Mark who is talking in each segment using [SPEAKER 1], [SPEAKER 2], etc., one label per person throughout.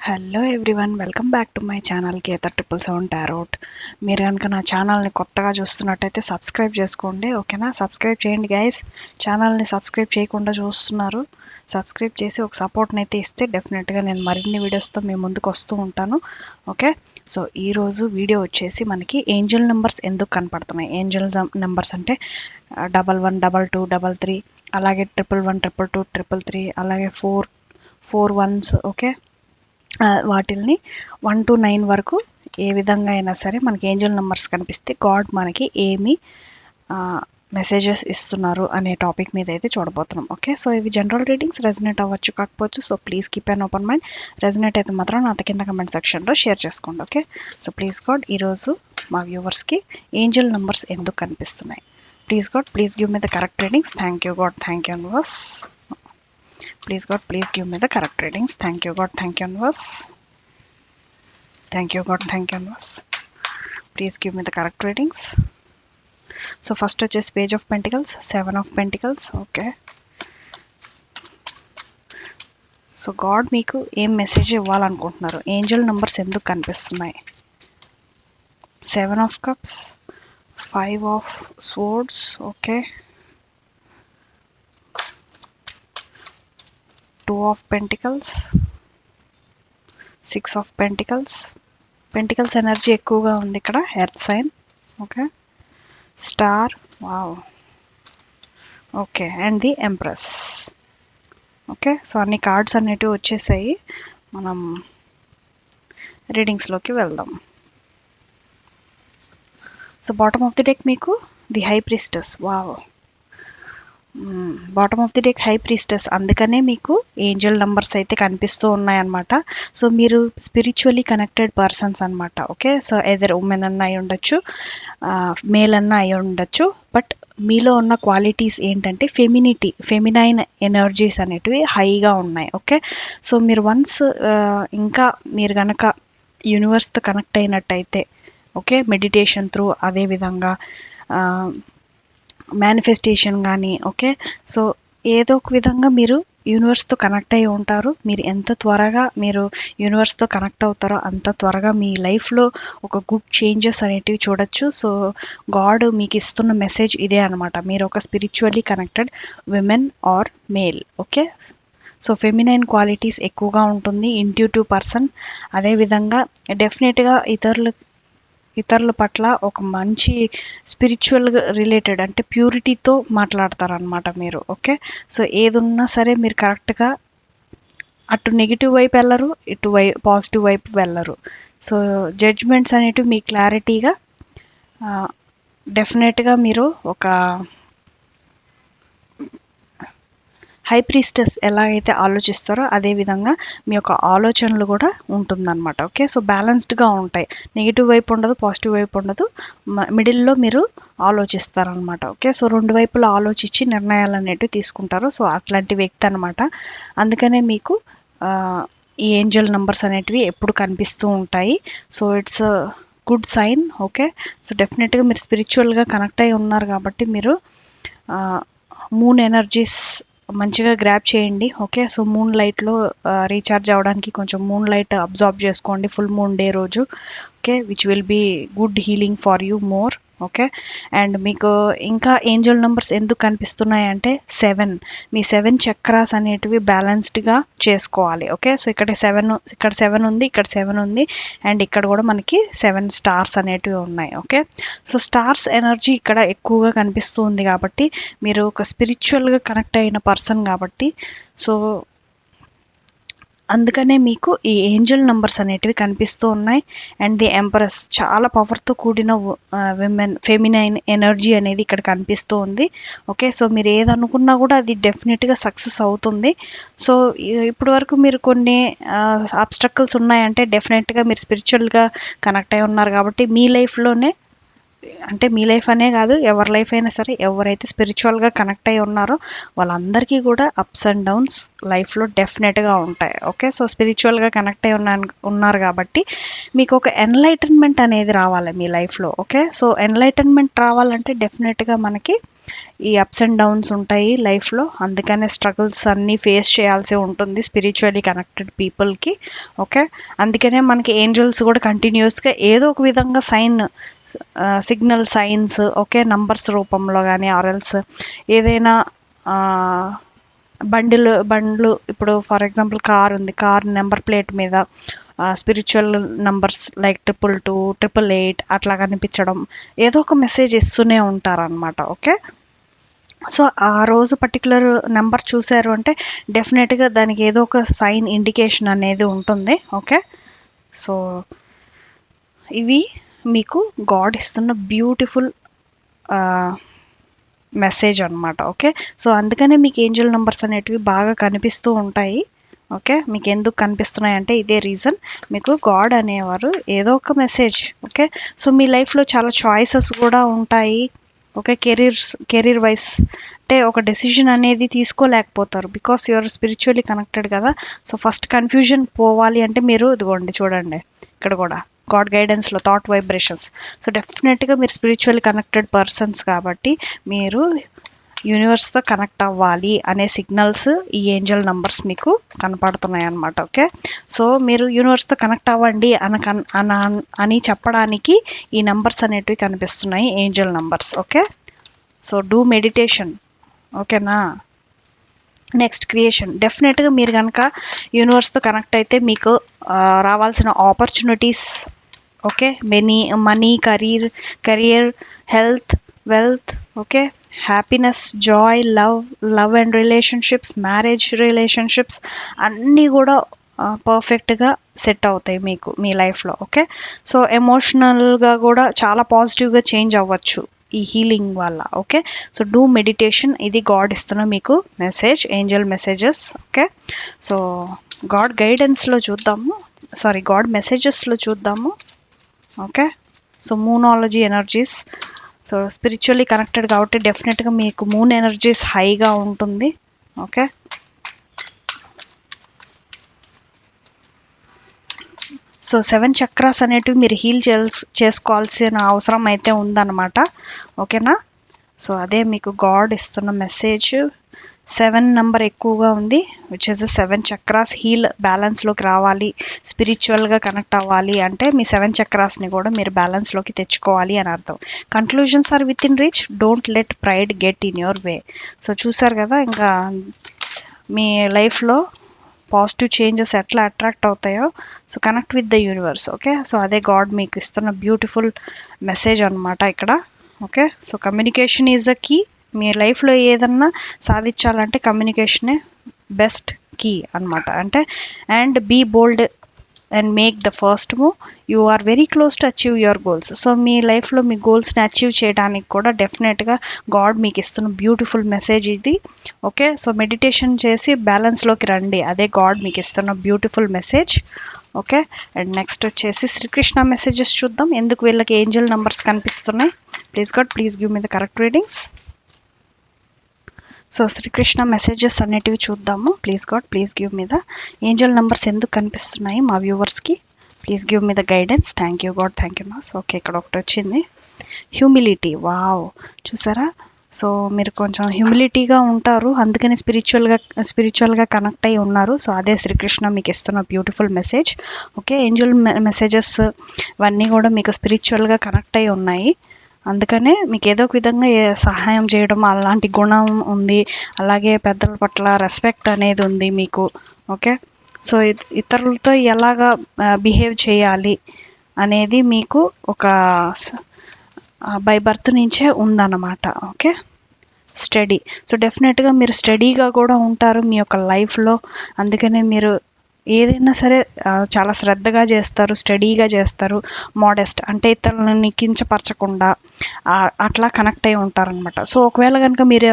[SPEAKER 1] Hello everyone, welcome back to my channel K37 tarot. మీరు కనుక నా ఛానల్ని కొత్తగా చూస్తున్నట్టయితే సబ్స్క్రైబ్ చేసుకోండి, ఓకేనా? సబ్స్క్రైబ్ చేయండి గైస్. ఛానల్ని సబ్స్క్రైబ్ చేయకుండా చూస్తున్నారు, సబ్స్క్రైబ్ చేసి ఒక సపోర్ట్ని అయితే ఇస్తే డెఫినెట్గా నేను మరిన్ని వీడియోస్తో మీ ముందుకు వస్తూ ఉంటాను, ఓకే? సో ఈరోజు వీడియో వచ్చేసి మనకి ఏంజల్ నెంబర్స్ ఎందుకు కనపడుతున్నాయి. ఏంజల్ నెంబర్స్ అంటే 11, 22, 33, అలాగే 11, 22, 33, అలాగే 4 1s, ఓకే? వాటిల్ని 1 to 9 వరకు ఏ విధంగా అయినా సరే మనకి ఏంజల్ నెంబర్స్ కనిపిస్తే గాడ్ మనకి ఏమి మెసేజెస్ ఇస్తున్నారు అనే టాపిక్ మీద అయితే చూడబోతున్నాం, ఓకే? సో ఇవి జనరల్ రీడింగ్స్, రెజనేట్ అవ్వచ్చు కాకపోవచ్చు. So please keep an open mind. Resonate అయితే మాత్రం నాతో కింద కమెంట్ సెక్షన్లో షేర్ చేసుకోండి, ఓకే? సో ప్లీజ్ గాడ్ ఈరోజు మా వ్యూవర్స్కి ఏంజల్ నెంబర్స్ ఎందుకు కనిపిస్తున్నాయి. Please god, please give me the correct readings. Thank you god, thank you universe. Please God, please give me the correct readings. Thank you God, thank you universe. Thank you God, thank you universe. Please give me the correct readings. So first వచ్చేసి Page of Pentacles, 7 of Pentacles, okay? So God మీకు ఏం message ఇవ్వాలనుకుంటున్నారు, Angel numbers ఎందుకు కనిపిస్తున్నాయి. 7 of Cups, 5 of Swords, okay? 2 of Pentacles, 6 of Pentacles. Pentacles energy ఎక్కువగా ఉంది ఇక్కడ. Earth sign, okay? Star, wow, okay? And the empress, okay? So అన్ని cards అనేటివి వచ్చేసాయి. మనం రీడింగ్స్లోకి వెళ్దాం. So bottom of the deck మీకు the high priestess, wow. Bottom of the deck high priestess, అందుకనే మీకు ఏంజల్ నంబర్స్ అయితే కనిపిస్తూ ఉన్నాయన్నమాట. సో మీరు స్పిరిచువల్లీ కనెక్టెడ్ పర్సన్స్ అనమాట, ఓకే? సో ఎదర్ ఉమెన్ అన్న అయి ఉండొచ్చు, మేల్ అన్న అయి ఉండొచ్చు. బట్ మీలో ఉన్న క్వాలిటీస్ ఏంటంటే ఫెమినైన్ ఎనర్జీస్ అనేటివి హైగా ఉన్నాయి, ఓకే? సో మీరు వన్స్ ఇంకా మీరు కనుక యూనివర్స్తో కనెక్ట్ అయినట్టయితే, ఓకే, మెడిటేషన్ త్రూ, అదేవిధంగా మేనిఫెస్టేషన్ కానీ, ఓకే? సో ఏదో ఒక విధంగా మీరు యూనివర్స్తో కనెక్ట్ అయి ఉంటారు. మీరు ఎంత త్వరగా మీరు యూనివర్స్తో కనెక్ట్ అవుతారో అంత త్వరగా మీ లైఫ్లో ఒక గుడ్ చేంజెస్ అనేటివి చూడొచ్చు. సో గాడ్ మీకు ఇస్తున్న మెసేజ్ ఇదే అనమాట. మీరు ఒక spiritually connected women or male, okay? So feminine qualities ఎక్కువగా ఉంటుంది, ఇంట్యూటివ్ పర్సన్. అదేవిధంగా డెఫినెట్గా ఇతరుల పట్ల ఒక మంచి స్పిరిచువల్ రిలేటెడ్ అంటే ప్యూరిటీతో మాట్లాడతారనమాట మీరు, ఓకే? సో ఏదున్నా సరే మీరు కరెక్ట్గా అటు నెగిటివ్ వైపు వెళ్ళరు, ఇటు పాజిటివ్ వైపు వెళ్ళరు. సో జడ్జ్మెంట్స్ అనేటివి మీ క్లారిటీగా, డెఫినెట్గా మీరు ఒక హై ప్రీస్టెస్ ఎలాగైతే ఆలోచిస్తారో అదేవిధంగా మీ యొక్క ఆలోచనలు కూడా ఉంటుందన్నమాట, ఓకే? సో బ్యాలెన్స్డ్గా ఉంటాయి. నెగిటివ్ వైపు ఉండదు, పాజిటివ్ వైపు ఉండదు, మిడిల్లో మీరు ఆలోచిస్తారనమాట, ఓకే? సో రెండు వైపులా ఆలోచించి నిర్ణయాలు అనేటివి తీసుకుంటారు. సో అట్లాంటి వ్యక్తి అనమాట. అందుకనే మీకు ఈ ఏంజల్ నెంబర్స్ అనేటివి ఎప్పుడు కనిపిస్తూ ఉంటాయి. So it's good sign, okay? So డెఫినెట్గా మీరు స్పిరిచువల్గా కనెక్ట్ అయి ఉన్నారు కాబట్టి మీరు మూన్ ఎనర్జీస్ మంచిగా గ్రాప్ చేయండి, ఓకే? సో మూన్ లైట్లో రీఛార్జ్ అవ్వడానికి కొంచెం మూన్ లైట్ అబ్జార్బ్ చేసుకోండి ఫుల్ మూన్ డే రోజు, okay? Which will be good healing for you more, okay? And మీకు ఇంకా ఏంజల్ నెంబర్స్ ఎందుకు కనిపిస్తున్నాయి అంటే 7, మీ 7 చక్రాస్ అనేటివి బ్యాలెన్స్డ్గా చేసుకోవాలి, ఓకే? సో ఇక్కడ 7 ఉంది, ఇక్కడ 7 ఉంది, అండ్ ఇక్కడ కూడా మనకి 7 స్టార్స్ అనేటివి ఉన్నాయి, ఓకే? సో స్టార్స్ ఎనర్జీ ఇక్కడ ఎక్కువగా కనిపిస్తూ ఉంది కాబట్టి మీరు ఒక స్పిరిచువల్గా కనెక్ట్ అయిన పర్సన్ కాబట్టి, సో అందుకనే మీకు ఈ ఏంజల్ నంబర్స్ అనేటివి కనిపిస్తూ ఉన్నాయి. అండ్ ది ఎంప్రెస్, చాలా పవర్తో కూడిన ఫెమినైన్ ఎనర్జీ అనేది ఇక్కడ కనిపిస్తూ ఉంది, ఓకే? సో మీరు ఏదనుకున్నా కూడా అది డెఫినెట్గా సక్సెస్ అవుతుంది. సో ఇప్పటి వరకు మీరు కొన్ని అబ్స్ట్రకల్స్ ఉన్నాయంటే డెఫినెట్గా మీరు స్పిరిచువల్గా కనెక్ట్ అయి ఉన్నారు కాబట్టి మీ లైఫ్లోనే, అంటే మీ లైఫ్ అనే కాదు ఎవరి లైఫ్ అయినా సరే, ఎవరైతే స్పిరిచువల్గా కనెక్ట్ అయి ఉన్నారో వాళ్ళందరికీ కూడా అప్స్ అండ్ డౌన్స్ లైఫ్లో డెఫినెట్గా ఉంటాయి, ఓకే? సో స్పిరిచువల్గా కనెక్ట్ అయి ఉన్నారు కాబట్టి మీకు ఒక ఎన్లైటన్మెంట్ అనేది రావాలి మీ లైఫ్లో, ఓకే? సో ఎన్లైటన్మెంట్ రావాలంటే డెఫినెట్గా మనకి ఈ అప్స్ అండ్ డౌన్స్ ఉంటాయి లైఫ్లో, అందుకనే స్ట్రగుల్స్ అన్నీ ఫేస్ చేయాల్సి ఉంటుంది స్పిరిచువల్లీ కనెక్టెడ్ పీపుల్కి. ఓకే, అందుకనే మనకి ఏంజల్స్ కూడా కంటిన్యూస్గా ఏదో ఒక విధంగా సిగ్నల్ సైన్స్, ఓకే, నంబర్స్ రూపంలో కానీ ఆర్ఎల్స్ ఏదైనా బండ్లు ఇప్పుడు ఫర్ ఎగ్జాంపుల్ కార్ ఉంది, కార్ నెంబర్ ప్లేట్ మీద స్పిరిచువల్ నంబర్స్ లైక్ 222, 888 అట్లా కనిపించడం, ఏదో ఒక మెసేజ్ ఇస్తూనే ఉంటారనమాట. ఓకే, సో ఆ రోజు పర్టికులర్ నెంబర్ చూసారు అంటే డెఫినెట్గా దానికి ఏదో ఒక సైన్ ఇండికేషన్ అనేది ఉంటుంది. ఓకే, సో ఇవి మీకు గాడ్ ఇస్తున్న బ్యూటిఫుల్ మెసేజ్ అనమాట. ఓకే, సో అందుకనే మీకు ఏంజల్ నెంబర్స్ అనేటివి బాగా కనిపిస్తూ ఉంటాయి. ఓకే, మీకు ఎందుకు కనిపిస్తున్నాయి అంటే ఇదే రీజన్, మీకు గాడ్ అనేవారు ఏదో ఒక మెసేజ్. ఓకే, సో మీ లైఫ్లో చాలా చాయిసెస్ కూడా ఉంటాయి. ఓకే, కెరీర్ వైస్ అంటే ఒక డెసిషన్ అనేది తీసుకోలేకపోతారు బికాస్ యూఆర్ స్పిరిచువల్లీ కనెక్టెడ్ కదా. సో ఫస్ట్ కన్ఫ్యూజన్ పోవాలి అంటే మీరు ఇదిగోండి చూడండి, ఇక్కడ కూడా గాడ్ గైడెన్స్లో థాట్ వైబ్రేషన్స్. సో డెఫినెట్గా మీరు స్పిరిచువల్లీ కనెక్టెడ్ పర్సన్స్ కాబట్టి మీరు యూనివర్స్తో కనెక్ట్ అవ్వాలి అనే సిగ్నల్స్ ఈ ఏంజల్ నంబర్స్ మీకు కనపడుతున్నాయి అన్నమాట. ఓకే, సో మీరు యూనివర్స్తో కనెక్ట్ అవ్వండి అని చెప్పడానికి ఈ నంబర్స్ అనేటివి కనిపిస్తున్నాయి, Angel numbers. Okay, so do meditation. ఓకేనా, నెక్స్ట్ క్రియేషన్. డెఫినెట్గా మీరు కనుక యూనివర్స్తో కనెక్ట్ అయితే మీకు రావాల్సిన opportunities, okay, money, career, health, wealth, okay, happiness, Joy, love and relationships, marriage relationships అన్నీ కూడా పర్ఫెక్ట్గా సెట్ అవుతాయి మీకు మీ లైఫ్లో. ఓకే, సో ఎమోషనల్గా కూడా చాలా పాజిటివ్గా చేంజ్ అవ్వచ్చు ఈ హీలింగ్ వల్ల. ఓకే, సో డూ మెడిటేషన్, ఇది గాడ్ ఇస్తున్న మీకు message, angel messages. Okay, so god గైడెన్స్లో చూద్దాము, గాడ్ మెసేజెస్లో చూద్దాము. Okay, so moonology energies. So spiritually connected కాబట్టి డెఫినెట్గా మీకు మూన్ ఎనర్జీస్ హైగా ఉంటుంది. ఓకే, సో 7 చక్రాస్ అనేటివి మీరు హీల్ చేసుకోవాల్సిన అవసరం అయితే ఉందన్నమాట. ఓకేనా, సో అదే మీకు గాడ్ ఇస్తున్న మెసేజ్. 7 నెంబర్ ఎక్కువగా ఉంది, విచ్ ఇస్ 7 చక్రాస్. హీల్ బ్యాలెన్స్లోకి రావాలి, స్పిరిచువల్గా కనెక్ట్ అవ్వాలి అంటే మీ 7 చక్రాస్ని కూడా మీరు బ్యాలెన్స్లోకి తెచ్చుకోవాలి అని అర్థం. Conclusions are with in reach, don't let pride get in your way. So చూసారు కదా, ఇంకా మీ లైఫ్లో పాజిటివ్ చేంజెస్ ఎట్లా అట్రాక్ట్ అవుతాయో, so connect with the universe. Okay, so అదే గాడ్ మీకు ఇస్తున్న బ్యూటిఫుల్ మెసేజ్ అనమాట ఇక్కడ. Okay, so communication is the key. మీ లైఫ్లో ఏదన్నా సాధించాలంటే కమ్యూనికేషనే బెస్ట్ కీ అనమాట. అంటే and be bold and make the first move, you are very close to achieve your goals. So మీ లైఫ్లో మీ గోల్స్ని అచీవ్ చేయడానికి కూడా డెఫినెట్గా గాడ్ మీకు ఇస్తున్న బ్యూటిఫుల్ మెసేజ్ ఇది. ఓకే, సో మెడిటేషన్ చేసి బ్యాలెన్స్లోకి రండి, అదే గాడ్ మీకు ఇస్తున్న beautiful message. Okay, and next వచ్చేసి శ్రీకృష్ణ మెసేజెస్ చూద్దాం, ఎందుకు వీళ్ళకి ఏంజల్ నంబర్స్ కనిపిస్తున్నాయి. Please god, please give me the correct readings. So Sri Krishna messages అనేటివి చూద్దాము. Please god, please give me the angel numbers ఎందుకు కనిపిస్తున్నాయి మా వ్యూవర్స్కి. Please give me the guidance. Thank you god, thank you మాస్. ఓకే, ఇక్కడ ఒకటి వచ్చింది, హ్యూమిలిటీ. వావ్, చూసారా, సో మీరు కొంచెం హ్యూమిలిటీగా ఉంటారు, అందుకని స్పిరిచువల్గా కనెక్ట్ అయి ఉన్నారు. సో అదే శ్రీకృష్ణ మీకు ఇస్తున్న beautiful message. Okay, Angel messages ఇవన్నీ కూడా మీకు స్పిరిచువల్గా కనెక్ట్ అయి ఉన్నాయి, అందుకనే మీకు ఏదో ఒక విధంగా సహాయం చేయడం అలాంటి గుణం ఉంది. అలాగే పెద్దల పట్ల రెస్పెక్ట్ అనేది ఉంది మీకు. ఓకే, సో ఇతరులతో ఎలాగా బిహేవ్ చేయాలి అనేది మీకు ఒక బై బర్త్ నుంచే ఉందన్నమాట. Okay, study. సో డెఫినెట్గా మీరు స్టడీగా కూడా ఉంటారు మీ యొక్క లైఫ్లో, అందుకనే మీరు ఏదైనా సరే చాలా శ్రద్ధగా చేస్తారు, స్టడీగా చేస్తారు, మోడెస్ట్ అంటే ఇతరులని కించపరచకుండా అట్లా కనెక్ట్ అయి ఉంటారనమాట. సో ఒకవేళ కనుక మీరు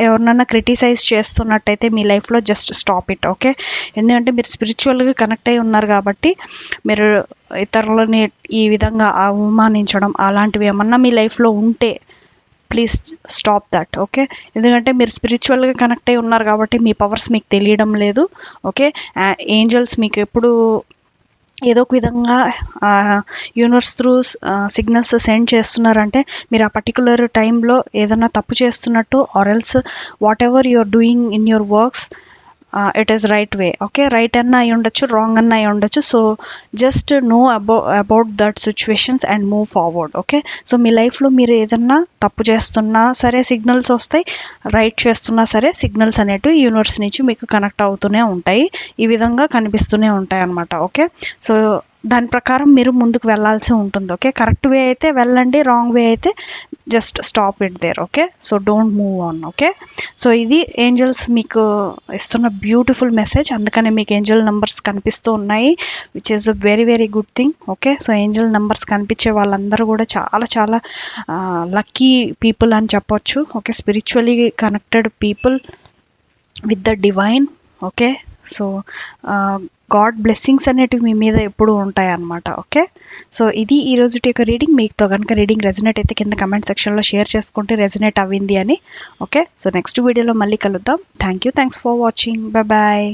[SPEAKER 1] ఎవరినన్నా క్రిటిసైజ్ చేస్తున్నట్టయితే మీ లైఫ్లో జస్ట్ స్టాప్ ఇట్. ఓకే, ఎందుకంటే మీరు స్పిరిచువల్గా కనెక్ట్ అయి ఉన్నారు కాబట్టి మీరు ఇతరులని ఈ విధంగా అవమానించడం అలాంటివి ఏమన్నా మీ లైఫ్లో ఉంటే ప్లీజ్ స్టాప్ దట్. ఓకే, ఎందుకంటే మీరు స్పిరిచువల్గా కనెక్ట్ అయి ఉన్నారు కాబట్టి మీ పవర్స్ మీకు తెలియడం లేదు. ఓకే, ఏంజల్స్ మీకు ఎప్పుడు ఏదో ఒక విధంగా యూనివర్స్ త్రూ సిగ్నల్స్ సెండ్ చేస్తున్నారంటే మీరు ఆ పర్టికులర్ టైంలో ఏదైనా తప్పు చేస్తున్నట్టు, or else whatever you are doing in your works it is right way. Okay, right అన్న అయి ఉండొచ్చు, రాంగ్ అన్న అయి ఉండొచ్చు. So just know about that situations and move forward. Okay, so మీ లైఫ్లో మీరు ఏదన్నా తప్పు చేస్తున్నా సరే సిగ్నల్స్ వస్తాయి, రైట్ చేస్తున్నా సరే సిగ్నల్స్ అనేటివి యూనివర్స్ నుంచి మీకు కనెక్ట్ అవుతూనే ఉంటాయి, ఈ విధంగా కనిపిస్తూనే ఉంటాయి అన్నమాట. ఓకే, సో దాని ప్రకారం మీరు ముందుకు వెళ్ళాల్సి ఉంటుంది. ఓకే, కరెక్ట్ వే అయితే వెళ్ళండి, రాంగ్ వే అయితే just stop it there. Okay, so don't move on. Okay, so ఇది ఏంజల్స్ మీకు ఇస్తున్న బ్యూటిఫుల్ మెసేజ్, అందుకనే మీకు ఏంజల్ నెంబర్స్ కనిపిస్తూ ఉన్నాయి, which is a very very good thing. Okay, so Angel numbers కనిపించే వాళ్ళందరూ కూడా చాలా చాలా లక్కీ పీపుల్ అని చెప్పొచ్చు. Okay, spiritually connected people with the divine. Okay, so God blessings అనేటివి మీ మీద ఎప్పుడూ ఉంటాయి అన్నమాట. ఓకే, సో ఇది ఈ రోజుటి యొక్క రీడింగ్. మీతో కనుక రీడింగ్ రెజనేట్ అయితే కింద కమెంట్ సెక్షన్లో షేర్ చేసుకుంటే రెజనేట్ అవ్వింది అని. ఓకే, సో నెక్స్ట్ వీడియోలో మళ్ళీ కలుద్దాం. Thanks for watching. బాయ్.